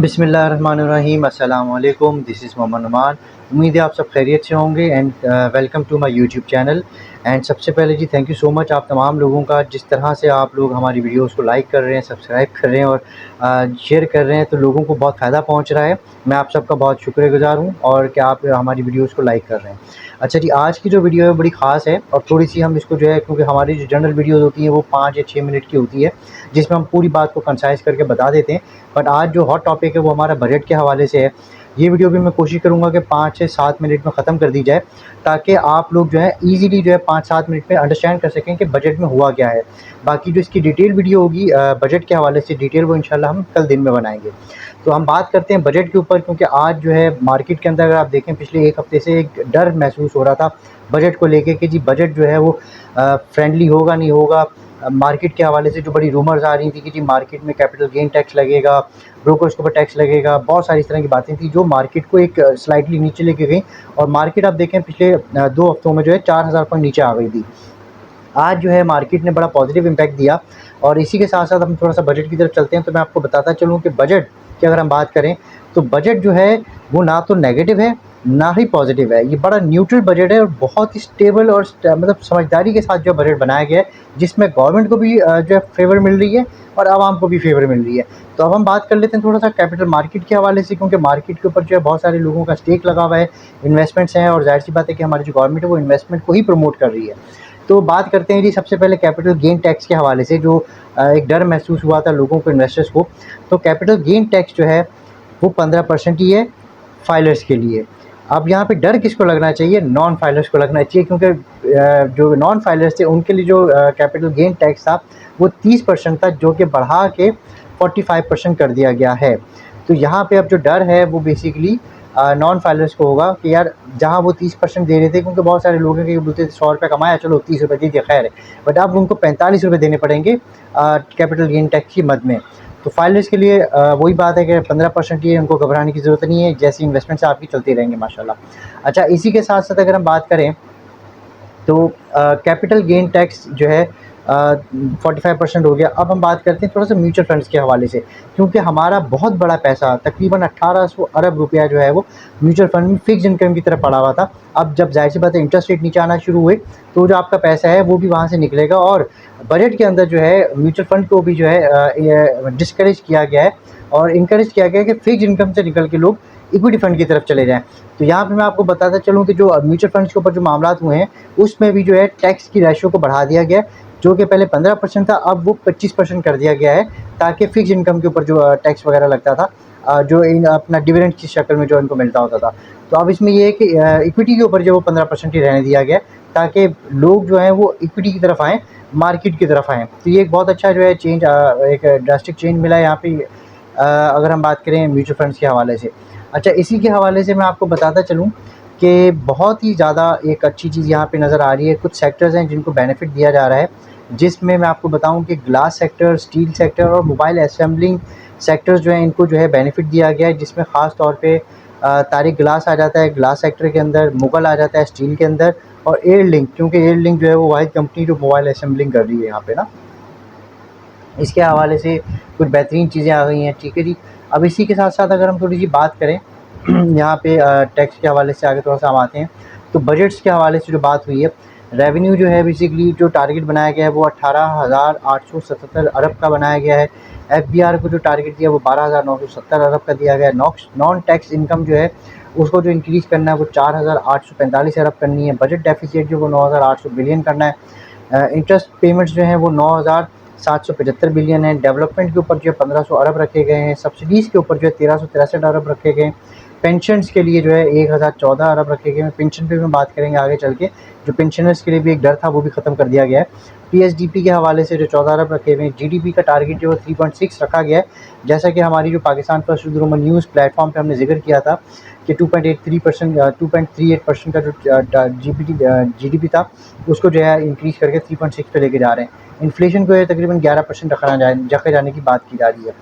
बिस्मिल्लाहिर्रहमानिर्रहीम अस्सलाम वालेकुम। This is Mohammad Numan. उम्मीद है आप सब खैरियत से होंगे and welcome to my YouTube channel. And सबसे पहले जी थैंक यू सो मच आप तमाम लोगों का, जिस तरह से आप लोग हमारी वीडियोस को लाइक कर रहे हैं, सब्सक्राइब कर रहे हैं और शेयर कर रहे हैं, तो लोगों को बहुत फ़ायदा पहुंच रहा है। मैं आप सबका बहुत शुक्रगुज़ार हूं और कि आप हमारी वीडियोस को लाइक कर रहे हैं। अच्छा जी, आज की जो वीडियो है बड़ी ख़ास है और थोड़ी सी हम इसको जो है, क्योंकि हमारी जो जनरल वीडियोज़ होती हैं वो 5 या 6 मिनट की होती है, जिसमें हम पूरी बात को कंसाइज़ करके बता देते हैं। बट आज जो हॉट टॉपिक है वो हमारा बजट के हवाले से है। ये वीडियो भी मैं कोशिश करूँगा कि 5 से 7 मिनट में ख़त्म कर दी जाए, ताकि आप लोग जो है ईज़िली जो है 5-7 मिनट में अंडरस्टैंड कर सकें कि बजट में हुआ क्या है। बाकी जो इसकी डिटेल वीडियो होगी बजट के हवाले से डिटेल, वो इंशाल्लाह हम कल दिन में बनाएँगे। तो हम बात करते हैं बजट के ऊपर, क्योंकि आज जो है मार्केट के अंदर अगर आप देखें पिछले 1 हफ़्ते से एक डर महसूस हो रहा था बजट को लेके कि जी बजट जो है वो फ्रेंडली होगा नहीं होगा। मार्केट के हवाले से जो बड़ी रूमर्स आ रही थी कि जी मार्केट में कैपिटल गेन टैक्स लगेगा, ब्रोकर्स के ऊपर टैक्स लगेगा, बहुत सारी इस तरह की बातें थी जो मार्केट को एक स्लाइटली नीचे लेके गई। और मार्केट आप देखें पिछले 2 हफ्तों में जो है 4000 पॉइंट नीचे आ गई थी। आज जो है मार्केट ने बड़ा पॉजिटिव इम्पैक्ट दिया। और इसी के साथ-साथ हम थोड़ा-सा बजट की तरफ चलते हैं, तो मैं आपको बताता चलूँ कि बजट की अगर हम बात करें, तो बजट जो है वो ना तो नेगेटिव है, ना ही पॉजिटिव है। ये बड़ा न्यूट्रल बजट है और बहुत ही स्टेबल और मतलब समझदारी के साथ जो बजट बनाया गया है, जिसमें गवर्नमेंट को भी जो है फ़ेवर मिल रही है और आवाम को भी फ़ेवर मिल रही है। तो अब हम बात कर लेते हैं थोड़ा-सा कैपिटल मार्केट के हवाले से, क्योंकि मार्केट के ऊपर जो है बहुत सारे लोगों का स्टेक लगा हुआ है, इन्वेस्टमेंट्स हैं और ज़ाहिर-सी बात है कि हमारी जो गवर्नमेंट है वो इन्वेस्टमेंट को ही प्रमोट कर रही है। तो बात करते हैं जी सबसे पहले कैपिटल गेन टैक्स के हवाले से, जो एक डर महसूस हुआ था लोगों को, इन्वेस्टर्स को। तो कैपिटल गेन टैक्स जो है वो 15% ही है फाइलर्स के लिए। अब यहाँ पे डर किसको लगना चाहिए? नॉन फाइलर्स को लगना चाहिए, क्योंकि जो नॉन फाइलर्स थे उनके लिए जो कैपिटल गेन टैक्स था वो 30% था, जो कि बढ़ा के 45% कर दिया गया है। तो यहाँ पे अब जो डर है वो बेसिकली नॉन फाइलर्स को होगा कि यार जहाँ वो 30% दे रहे थे, क्योंकि बहुत सारे लोग हैं कि बोलते थे 100 रुपये कमाया, चलो 30 रुपये दे दिया, खैर है। बट अब उनको 45 रुपये देने पड़ेंगे कैपिटल गेन टैक्स की मद में। तो फाइलर्स के लिए वही बात है कि 15% ही है, उनको घबराने की ज़रूरत नहीं है, जैसी इन्वेस्टमेंट्स आपकी चलती रहेंगी माशाल्लाह। अच्छा, इसी के साथ साथ अगर हम बात करें, तो कैपिटल गेन टैक्स जो है 45% हो गया। अब हम बात करते हैं थोड़ा सा म्यूचुअल फंड्स के हवाले से, क्योंकि हमारा बहुत बड़ा पैसा तकरीबन 1800 अरब रुपया जो है वो म्यूचुअल फंड में फिक्स इनकम की तरफ पड़ा हुआ था। अब जब जाहिर सी बात है इंटरेस्ट रेट नीचे आना शुरू हुए, तो जो आपका पैसा है वो भी वहाँ से निकलेगा। और बजट के अंदर जो है म्यूचुअल फंड को भी जो है डिस्करेज किया गया है और इनकरेज किया गया है कि फिक्स इनकम से निकल के लोग इक्विटी फंड की तरफ चले जाएँ। तो यहाँ पे मैं आपको बताता चलूँ कि जो म्यूचुअल फंड्स के ऊपर जो मामलात हुए हैं, उसमें भी जो है टैक्स की रेशियो को बढ़ा दिया गया है, जो कि पहले 15% था, अब वो 25% कर दिया गया है, ताकि फ़िक्स इनकम के ऊपर जो टैक्स वगैरह लगता था, जो इन अपना डिविडेंड की शक्ल में जो इनको मिलता होता था। तो अब इसमें ये है कि इक्विटी के ऊपर जो वो 15% ही रहने दिया गया है, ताकि लोग जो हैं वो इक्विटी की तरफ आएँ, मार्केट की तरफ आएँ। तो ये एक बहुत अच्छा जो है चेंज, एक ड्रास्टिक चेंज मिला है यहाँ पे, अगर हम बात करें म्यूचुअल फंड्स के हवाले से। अच्छा, इसी के हवाले से मैं आपको बताता चलूँ कि बहुत ही ज़्यादा एक अच्छी चीज़ यहाँ पे नज़र आ रही है। कुछ सेक्टर्स हैं जिनको बेनिफिट दिया जा रहा है, जिसमें मैं आपको बताऊँ कि ग्लास सेक्टर, स्टील सेक्टर और मोबाइल असेंबलिंग सेक्टर्स जो हैं, इनको जो है बेनिफिट दिया गया है, जिसमें ख़ास तौर पे तारिक ग्लास आ जाता है ग्लास सेक्टर के अंदर, मुगल आ जाता है स्टील के अंदर, और एयरलिंक, क्योंकि एयरलिंक जो है वो वाहिद कंपनी जो मोबाइल असेंबलिंग कर रही है यहाँ पे ना, इसके हवाले से कुछ बेहतरीन चीज़ें आ गई हैं। ठीक है जी। अब इसी के साथ-साथ अगर हम थोड़ी-सी बात करें यहाँ पे टैक्स के हवाले से आगे थोड़ा-सा हम आते हैं। तो बजट्स के हवाले से जो बात हुई है, रेवेन्यू जो है बेसिकली जो टारगेट बनाया गया है वो 18,877 अरब का बनाया गया है। एफबीआर को जो टारगेट दिया वो 12,970 अरब का दिया गया है। नॉन टैक्स इनकम जो है उसको जो इंक्रीज़ करना है वो 4,845 अरब करनी है। बजट डेफ़िसिट जो वो 9,800 बिलियन करना है। इंटरेस्ट पेमेंट्स जो हैं वो 9,775 बिलियन है। डेवलपमेंट के ऊपर जो है 1500 अरब रखे गए हैं। सब्सिडीज़ के ऊपर जो है 1363 अरब रखे गए हैं। पेंशन्स के लिए जो है 1014 अरब रखे गए हैं। पेंशन पे भी बात करेंगे आगे चल के। जो पेंशनर्स के लिए भी एक डर था वो भी ख़त्म कर दिया गया है। पीएसडीपी के हवाले से जो 14 अरब रखे हुए हैं। जीडीपी का टारगेट जो है 3.6 रखा गया है। जैसा कि हमारी जो Pakistan first Urdu news platform पे हमने जिक्र किया था कि 2.38% का जो जीडीपी था, उसको जो है इंक्रीज़ करके 3.6 पे लेके जा रहे हैं। इन्फ्लेशन को तकरीबन 11% रखे जाने की बात की जा रही है।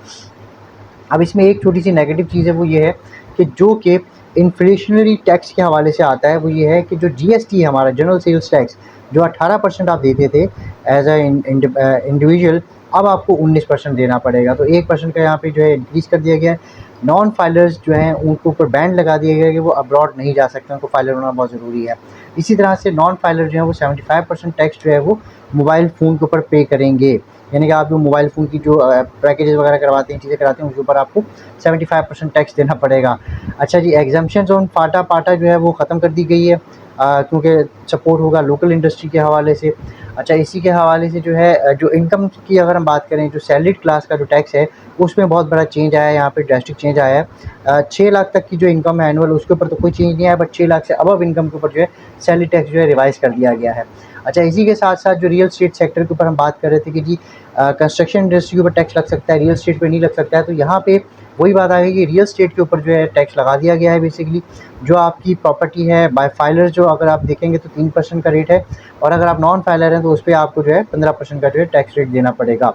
अब इसमें एक छोटी-सी नेगेटिव चीज़ है, वो ये है कि जो कि इन्फ्लेशनरी टैक्स के हवाले से आता है, वो ये है कि जो जीएसटी है हमारा जनरल सेल्स टैक्स, जो 18% आप देते थे एज़ अ इंडिविजुअल, अब आपको 19% देना पड़ेगा। तो 1% का यहाँ पे जो है इंक्रीज़ कर दिया गया है। नॉन फाइलर्स जो हैं उनके ऊपर बैन लगा दिया गया है कि वो अब्रॉड नहीं जा सकते, उनको फाइलर होना बहुत ज़रूरी है। इसी तरह से नॉन फाइलर जो है वो 75% टैक्स जो है वो मोबाइल फ़ोन के ऊपर पे करेंगे। यानी कि आप जो मोबाइल फ़ोन की जो पैकेजेस वगैरह करवाते हैं, चीज़ें कराते हैं, उसके ऊपर आपको 75% टैक्स देना पड़ेगा। अच्छा जी, एग्ज़म्पशंस ऑन फाटा जो है वो ख़त्म कर दी गई है, क्योंकि सपोर्ट होगा लोकल इंडस्ट्री के हवाले से। अच्छा, इसी के हवाले से जो है जो इनकम की अगर हम बात करें, जो सैलरीड क्लास का जो टैक्स है उसमें बहुत बड़ा चेंज आया है, यहाँ पे ड्रास्टिक चेंज आया है। 6 लाख तक की जो इनकम है एनुअल, उसके ऊपर तो कोई चेंज नहीं आया, बट 6 लाख से अबव इनकम के ऊपर जो है सैलरी टैक्स जो है रिवाइज़ कर दिया गया है। अच्छा, इसी के साथ-साथ जो रियल एस्टेट सेक्टर के ऊपर हम बात कर रहे थे कि जी कंस्ट्रक्शन इंडस्ट्री के ऊपर टैक्स लग सकता है, रियल एस्टेट पे नहीं लग सकता है, तो यहाँ पे वही बात आ गई कि रियल एस्टेट के ऊपर जो है टैक्स लगा दिया गया है बेसिकली। जो आपकी प्रॉपर्टी है बाय फाइलर, जो अगर आप देखेंगे तो 3% का रेट है, और अगर आप नॉन फाइलर हैं तो उस पे आपको जो है 15% का जो है टैक्स रेट देना पड़ेगा।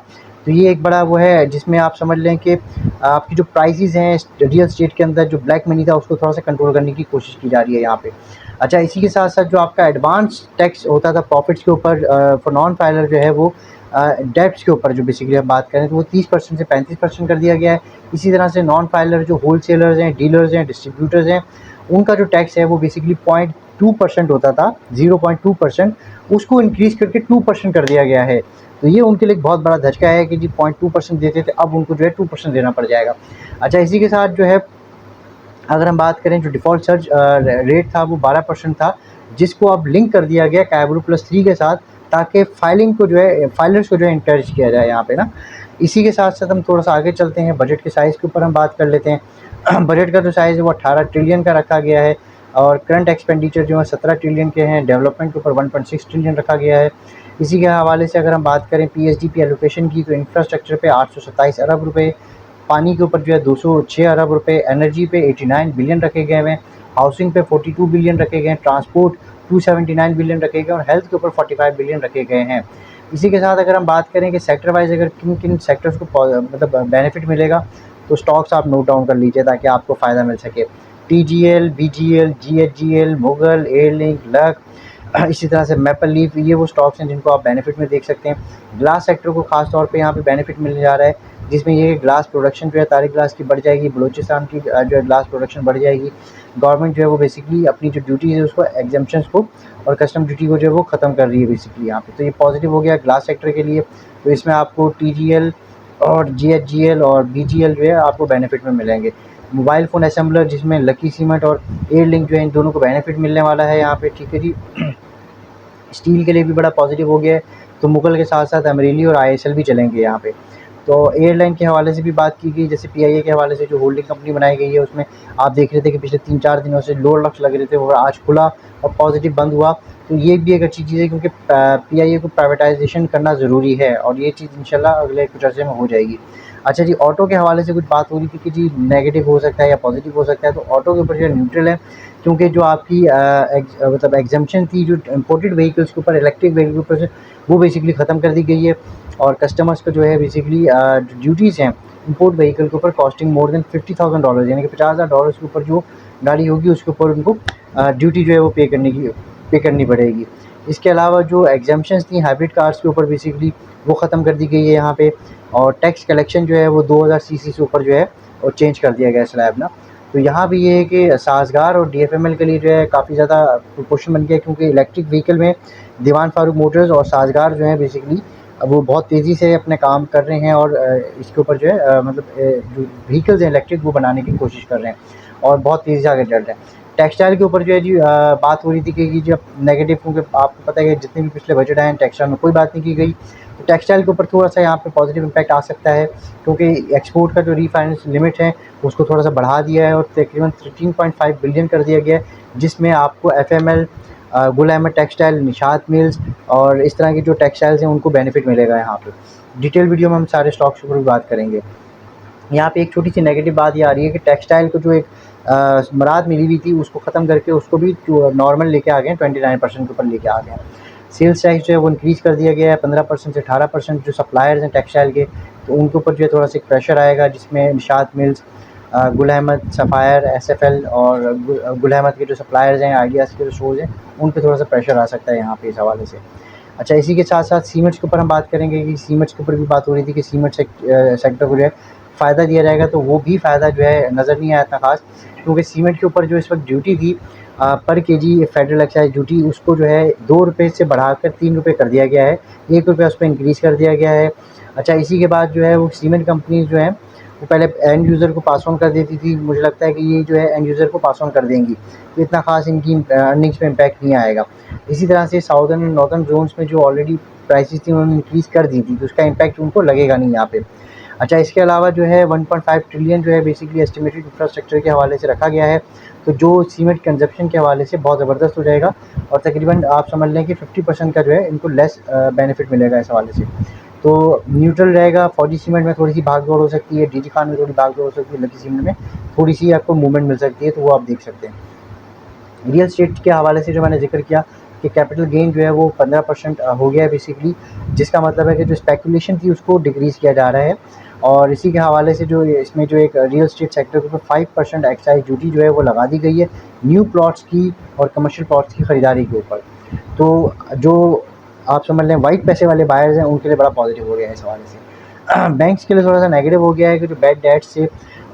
तो ये एक बड़ा वो है जिसमें आप समझ लें कि आपकी जो प्राइसेज़ हैं रियल एस्टेट के अंदर, जो ब्लैक मनी था उसको थोड़ा-सा कंट्रोल करने की कोशिश की जा रही है यहाँ पे। अच्छा, इसी के साथ-साथ जो आपका एडवांस टैक्स होता था प्रॉफ़िट्स के ऊपर फॉर नॉन फाइलर जो है वो डेब्ट्स के ऊपर जो बेसिकली हम बात करें तो वो 30% से 35% कर दिया गया है। इसी तरह से नॉन फाइलर जो होलसेलर्स हैं, डीलर्स हैं, डिस्ट्रीब्यूटर्स हैं, उनका जो टैक्स है वो बेसिकली 0.2% होता था, 0.2%, उसको इंक्रीज़ करके 2% कर दिया गया है। तो ये उनके लिए एक बहुत बड़ा धचका है कि जी 0.2% देते थे, अब उनको जो है 2% देना पड़ जाएगा। अच्छा, इसी के साथ जो है अगर हम बात करें, जो डिफ़ॉल्ट सर्ज रेट था वो 12% था, जिसको अब लिंक कर दिया गया कैबरू +3 के साथ, ताकि फाइलिंग को जो है फाइलर्स को जो है एनकरेज किया जाए यहाँ पे ना। इसी के साथ-साथ हम थोड़ा-सा आगे चलते हैं, बजट के साइज़ के ऊपर हम बात कर लेते हैं। बजट का जो साइज़ है वो 18 ट्रिलियन का रखा गया है, और करंट एक्सपेंडिचर जो है 17 ट्रिलियन के हैं, डेवलपमेंट के ऊपर 1.6 ट्रिलियन रखा गया है। इसी के हवाले से अगर हम बात करें पीएसडीपी एलोकेशन की, तो इंफ्रास्ट्रक्चर पे 827 अरब रुपए, पानी के ऊपर जो है 206 अरब रुपए, एनर्जी पे 89 बिलियन रखे गए हैं, हाउसिंग पे 42 बिलियन रखे गए हैं, ट्रांसपोर्ट 279 बिलियन रखे गए और हेल्थ के ऊपर 45 बिलियन रखे गए हैं। इसी के साथ अगर हम बात करें कि सेक्टर वाइज़ अगर किन-किन सेक्टर्स को मतलब बेनिफिट मिलेगा, तो स्टॉक्स आप नोट डाउन कर लीजिए ताकि आपको फ़ायदा मिल सके। टीजीएल, बीजीएल, जीएचजीएल, मुगल, एयरलिंक, लक, इसी तरह से मैपल लीफ, ये वो स्टॉक्स हैं जिनको आप बेनिफिट में देख सकते हैं। ग्लास सेक्टर को खास तौर पे यहाँ पे बेनिफिट मिलने जा रहा है, जिसमें ये ग्लास प्रोडक्शन जो है तारिक ग्लास की बढ़ जाएगी, बलूचिस्तान की जो है ग्लास प्रोडक्शन बढ़ जाएगी। गवर्नमेंट जो है वो बेसिकली अपनी जो ड्यूटीज़ है उसको, एग्ज़म्पशंस को और कस्टम ड्यूटी को जो है वो ख़त्म कर रही है बेसिकली यहाँ पे। तो ये पॉजिटिव हो गया ग्लास सेक्टर के लिए। तो इसमें आपको टीजीएल और जीएचजीएल और बीजीएल जो है आपको बेनिफिट में मिलेंगे। मोबाइल फ़ोन असेंबलर जिसमें लकी सीमेंट और एयरलिंक जो है, इन दोनों को बेनिफिट मिलने वाला है यहाँ पे, ठीक है जी। स्टील के लिए भी बड़ा पॉजिटिव हो गया है, तो मुगल के साथ-साथ अमरेली और आईएसएल भी चलेंगे यहाँ पे। तो एयरलाइन के हवाले से भी बात की गई, जैसे पीआईए के हवाले से जो होल्डिंग कंपनी बनाई गई है, उसमें आप देख रहे थे कि पिछले 3-4 दिनों से लोअर लक्ष्य लग रहे थे और आज खुला और पॉजिटिव बंद हुआ। तो ये भी एक अच्छी चीज़ है, क्योंकि पीआईए को प्राइवेटाइज़ेशन करना ज़रूरी है और ये चीज़ इंशाल्लाह अगले कुछ अर्से में हो जाएगी। अच्छा जी, ऑटो के हवाले से कुछ बात हो रही थी कि जी नेगेटिव हो सकता है या पॉजिटिव हो सकता है, तो ऑटो के ऊपर जो है न्यूट्रल है, क्योंकि जो आपकी मतलब एग्ज़म्पशन थी जो इम्पोर्टेड व्हीकल्स के ऊपर, इलेक्ट्रिक व्हीकल के ऊपर से, वो बेसिकली ख़त्म कर दी गई है, और कस्टमर्स को जो है बेसिकली जो ड्यूटीज़ हैं इम्पोर्ट व्हीकल के ऊपर कॉस्टिंग मोर देन $50,000, यानी कि $50,000 के ऊपर जो गाड़ी होगी उसके ऊपर उनको ड्यूटी जो है वो पे करनी पड़ेगी। इसके अलावा जो एग्ज़म्पशंस थी हाइब्रिड कार्स के ऊपर बेसिकली वो ख़त्म कर दी गई है यहाँ पे, और टैक्स कलेक्शन जो है वो 2000 सीसी से ऊपर जो है वो चेंज कर दिया गया है स्लैब ना। तो यहाँ भी ये है कि साज़गार और डीएफएमएल के लिए जो है काफ़ी ज़्यादा प्रोपोर्शन बन गया है, क्योंकि इलेक्ट्रिक व्हीकल में दीवान फारूक मोटर्स और साज़गार जो है बेसिकली वो बहुत तेज़ी से अपने काम कर रहे हैं, और इसके ऊपर जो है मतलब जो व्हीकल्स हैं इलेक्ट्रिक वो बनाने की कोशिश कर रहे हैं और बहुत तेज़ी से आगे चल रहे हैं। टेक्सटाइल के ऊपर जो है जी बात हो रही थी कि जब नेगेटिव, क्योंकि आपको पता है कि जितने भी पिछले बजट आए हैं टेक्सटाइल में कोई बात नहीं की गई, तो टेक्सटाइल के ऊपर थोड़ा-सा यहाँ पे पॉजिटिव इम्पैक्ट आ सकता है, क्योंकि एक्सपोर्ट का जो रीफाइनेंस लिमिट है उसको थोड़ा-सा बढ़ा दिया है और तकरीबन 13.5 बिलियन कर दिया गया है, जिसमें आपको FML, Gul Ahmed textile, Nishat mills और इस तरह की जो टेक्सटाइल्स हैं उनको बेनिफिट मिलेगा यहाँ पे। डिटेल वीडियो में हम सारे स्टॉक्स के ऊपर भी बात करेंगे। यहाँ पे एक छोटी-सी नेगेटिव बात ये आ रही है कि टेक्सटाइल को जो एक मराद मिली हुई थी उसको ख़त्म करके उसको भी जो नॉर्मल लेके आ गए हैं, 29% के ऊपर लेके आ गए हैं। सेल्स टैक्स जो है वो इंक्रीज़ कर दिया गया है 15% से 18%। जो सप्लायर्स हैं टेक्सटाइल के, तो उनके ऊपर जो है थोड़ा-सा एक प्रेशर आएगा, जिसमें Nishat mills, Gul Ahmed, sapphire, SFL और गुल अहमद के जो सप्लायर्स हैं, आइडियाज़ के जो स्टोर्स हैं, उन पे थोड़ा-सा प्रेशर आ सकता है यहाँ पे इस हवाले से। अच्छा, इसी के साथ साथ सीमेंट्स के ऊपर हम बात करेंगे कि सीमेंट्स के ऊपर भी बात हो रही थी कि सीमेंट सेक्टर को जो है फ़ायदा दिया जाएगा, तो वो भी फ़ायदा जो है नज़र नहीं आया इतना ख़ास, क्योंकि सीमेंट के ऊपर जो इस वक्त ड्यूटी थी पर केजी फेडरल एक्साइज ड्यूटी, उसको जो है 2 रुपये से बढ़ाकर 3 रुपये कर दिया गया है, 1 रुपया उस पर इंक्रीज़ कर दिया गया है। अच्छा, इसी के बाद जो है वो सीमेंट कंपनीज़ जो हैं वो पहले एंड यूज़र को पास ऑन कर देती थी, मुझे लगता है कि ये जो है एंड यूज़र को पास ऑन कर देंगी, तो इतना ख़ास इनकी अर्निंग्स पे इम्पैक्ट नहीं आएगा। इसी तरह से साउदर्न नॉर्दर्न ज़ोन्स में जो ऑलरेडी प्राइसेस थी उन्होंने इंक्रीज़ कर दी थी, तो उसका इम्पैक्ट उनको लगेगा नहीं यहाँ पे। अच्छा, इसके अलावा जो है 1.5 ट्रिलियन जो है बेसिकली एस्टिमेटेड इंफ्रास्ट्रक्चर के हवाले से रखा गया है, तो जो सीमेंट कंजप्शन के हवाले से बहुत ज़बरदस्त हो जाएगा, और तकरीबन आप समझ लें कि 50% का जो है इनको लेस बेनिफिट मिलेगा इस हवाले से। तो न्यूट्रल रहेगा, फौजी सीमेंट में थोड़ी सी भाग दौड़ हो सकती है, डीजी खान में थोड़ी भाग दौड़ हो सकती है, लकी सीमेंट में थोड़ी सी आपको मूवमेंट मिल सकती है, तो वो आप देख सकते हैं। रियल एस्टेट के हवाले से जो मैंने ज़िक्र किया कि कैपिटल गेन जो है वो 15% हो गया है बेसिकली, जिसका मतलब है कि जो स्पेकुलेशन थी उसको डिक्रीज़ किया जा रहा है। और इसी के हवाले से जो इसमें जो एक रियल एस्टेट सेक्टर के ऊपर 5% एक्साइज ड्यूटी जो है वो लगा दी गई है न्यू प्लॉट्स की और कमर्शियल प्लॉट्स की ख़रीदारी के ऊपर। तो जो आप समझ लें वाइट पैसे वाले बायर्स हैं उनके लिए बड़ा पॉजिटिव हो गया है इस हवाले से। बैंक्स के लिए थोड़ा सा नेगेटिव हो गया है कि जो बैड डेट्स से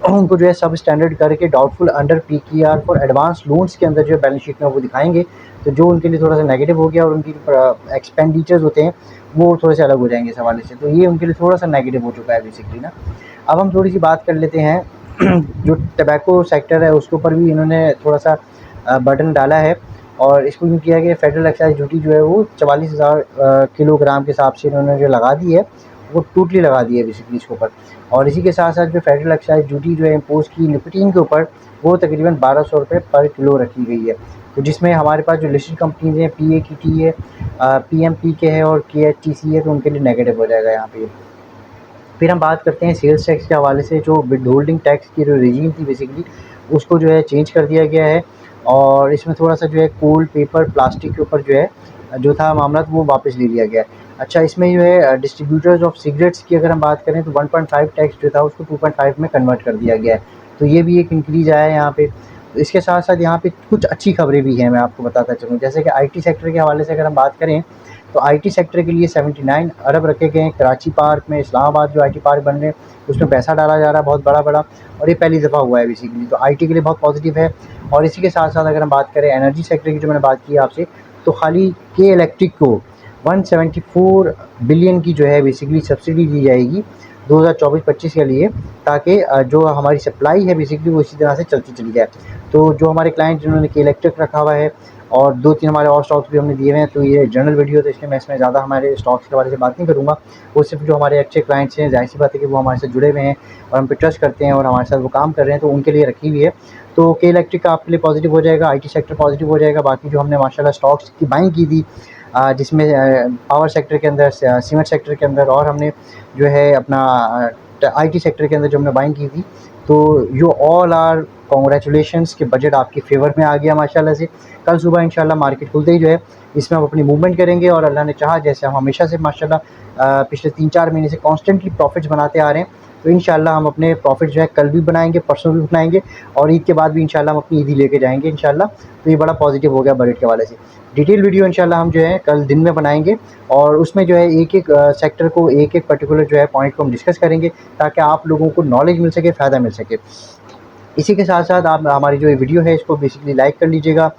उनको जो है सब स्टैंडर्ड करके doubtful under PKR for advance loans के अंदर जो है बैलेंस शीट में वो दिखाएंगे, तो जो उनके लिए थोड़ा सा नेगेटिव हो गया, और उनकी एक्सपेंडिचर्स होते हैं वो थोड़े से अलग हो जाएंगे इस हवाले से, तो ये उनके लिए थोड़ा सा नेगेटिव हो चुका है बेसिकली ना। अब हम थोड़ी सी बात कर लेते हैं जो टबैको सेक्टर है उसके ऊपर भी इन्होंने थोड़ा सा बर्डन डाला है, और इसको यूँ किया गया फेडरल एक्साइज ड्यूटी जो है वो 44,000 किलोग्राम के हिसाब से इन्होंने जो लगा दी है वो टोटली लगा दी है बेसिकली इसके ऊपर। और इसी के साथ साथ जो फेडरल एक्साइज ड्यूटी जो है इम्पोज की निकोटीन के ऊपर वो तकरीबन 1200 रुपये पर किलो रखी गई है, तो जिसमें हमारे पास जो लिस्टेड कंपनीज हैं पी ए की टी है, PMP के है और KHTC है, तो उनके लिए नेगेटिव हो जाएगा यहाँ पे। फिर हम बात करते हैं सेल्स टैक्स के हवाले से, जो विद होल्डिंग टैक्स की जो रेजीम थी बेसिकली उसको जो है चेंज कर दिया गया है, और इसमें थोड़ा सा जो है कोल पेपर प्लास्टिक के ऊपर जो है जो था मामला वो वापस ले लिया गया है। अच्छा, इसमें जो है डिस्ट्रीब्यूटर्स ऑफ सिगरेट्स की अगर हम बात करें तो 1.5 टैक्स जो था उसको 2.5 में कन्वर्ट कर दिया गया है, तो ये भी एक इंक्रीज़ आया है यहाँ पे। तो इसके साथ साथ यहाँ पे कुछ अच्छी खबरें भी हैं, मैं आपको बताता चलूँ, जैसे कि IT सेक्टर के हवाले से अगर हम बात करें तो IT सेक्टर के लिए 79 अरब रखे गए हैं। कराची पार्क में इस्लामाबाद जो IT पार्क बन रहे हैं उसमें पैसा डाला जा रहा है बहुत बड़ा, और ये पहली दफ़ा हुआ है बेसिकली, तो IT के लिए बहुत पॉजिटिव है। और इसी के साथ साथ अगर हम बात करें एनर्जी सेक्टर की, जो मैंने बात की आपसे, तो खाली के इलेक्ट्रिक को 174 बिलियन की जो है बेसिकली सब्सिडी दी जाएगी 2024-25 के लिए, ताकि जो हमारी सप्लाई है बेसिकली वो इसी तरह से चलती चली जाए। तो जो हमारे क्लाइंट जिन्होंने के इलेक्ट्रिक रखा हुआ है और 2-3 हमारे और स्टॉक्स भी हमने दिए हुए हैं, तो ये जनरल वीडियो, तो इसलिए मैं इसमें ज़्यादा हमारे स्टॉक्स के बारे में बात नहीं करूँगा। वो सिर्फ जो हमारे अच्छे क्लाइंट्स हैं, ज़ाहिर सी बात है कि वो हमारे साथ जुड़े हुए हैं और हम पे ट्रस्ट करते हैं और हमारे साथ वो काम कर रहे हैं, तो उनके लिए रखी हुई है। तो के इलेक्ट्रिक का आपके लिए पॉजिटिव हो जाएगा, IT सेक्टर पॉजिटिव हो जाएगा। बाकी जो हमने माशाल्लाह स्टॉक्स की बाइंग की थी जिसमें पावर सेक्टर के अंदर, सीमेंट सेक्टर के अंदर, और हमने जो है अपना IT सेक्टर के अंदर जो हमने बाइंग की थी, तो यू ऑल आर कॉन्ग्रेचुलेशंस कि बजट आपके फेवर में आ गया माशाल्लाह से। कल सुबह इंशाल्लाह मार्केट खुलते ही जो है इसमें हम अपनी मूवमेंट करेंगे, और अल्लाह ने चाहा जैसे हम हमेशा से माशाल्लाह पिछले 3-4 महीने से कॉन्स्टेंटली प्रॉफिट्स बनाते आ रहे हैं, तो इंशाल्लाह हम अपने प्रॉफिट जो है कल भी बनाएंगे, परसों भी बनाएंगे, और ईद के बाद भी इंशाल्लाह हम अपनी ईदी लेके जाएंगे इंशाल्लाह। तो ये बड़ा पॉजिटिव हो गया बजट के हवाले से। डिटेल वीडियो इंशाल्लाह हम जो है कल दिन में बनाएंगे, और उसमें जो है एक-एक सेक्टर को, एक-एक पर्टिकुलर जो है पॉइंट को हम डिस्कस करेंगे, ताकि आप लोगों को नॉलेज मिल सके, फ़ायदा मिल सके। इसी के साथ साथ आप हमारी जो ये वीडियो है इसको बेसिकली लाइक कर लीजिएगा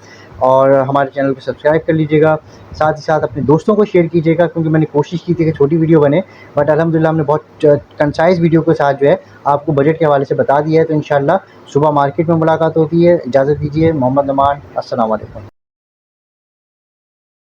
और हमारे चैनल को सब्सक्राइब कर लीजिएगा। साथ ही साथ अपने दोस्तों को शेयर कीजिएगा, क्योंकि मैंने कोशिश की थी कि छोटी वीडियो बने, बट अल्हम्दुलिल्लाह हमने बहुत कंसाइज़ वीडियो के साथ जो है आपको बजट के हवाले से बता दिया है। तो इंशाल्लाह सुबह मार्केट में मुलाकात होती है। इजाज़त दीजिए। मोहम्मद नमान, अस्सलाम वालेकुम।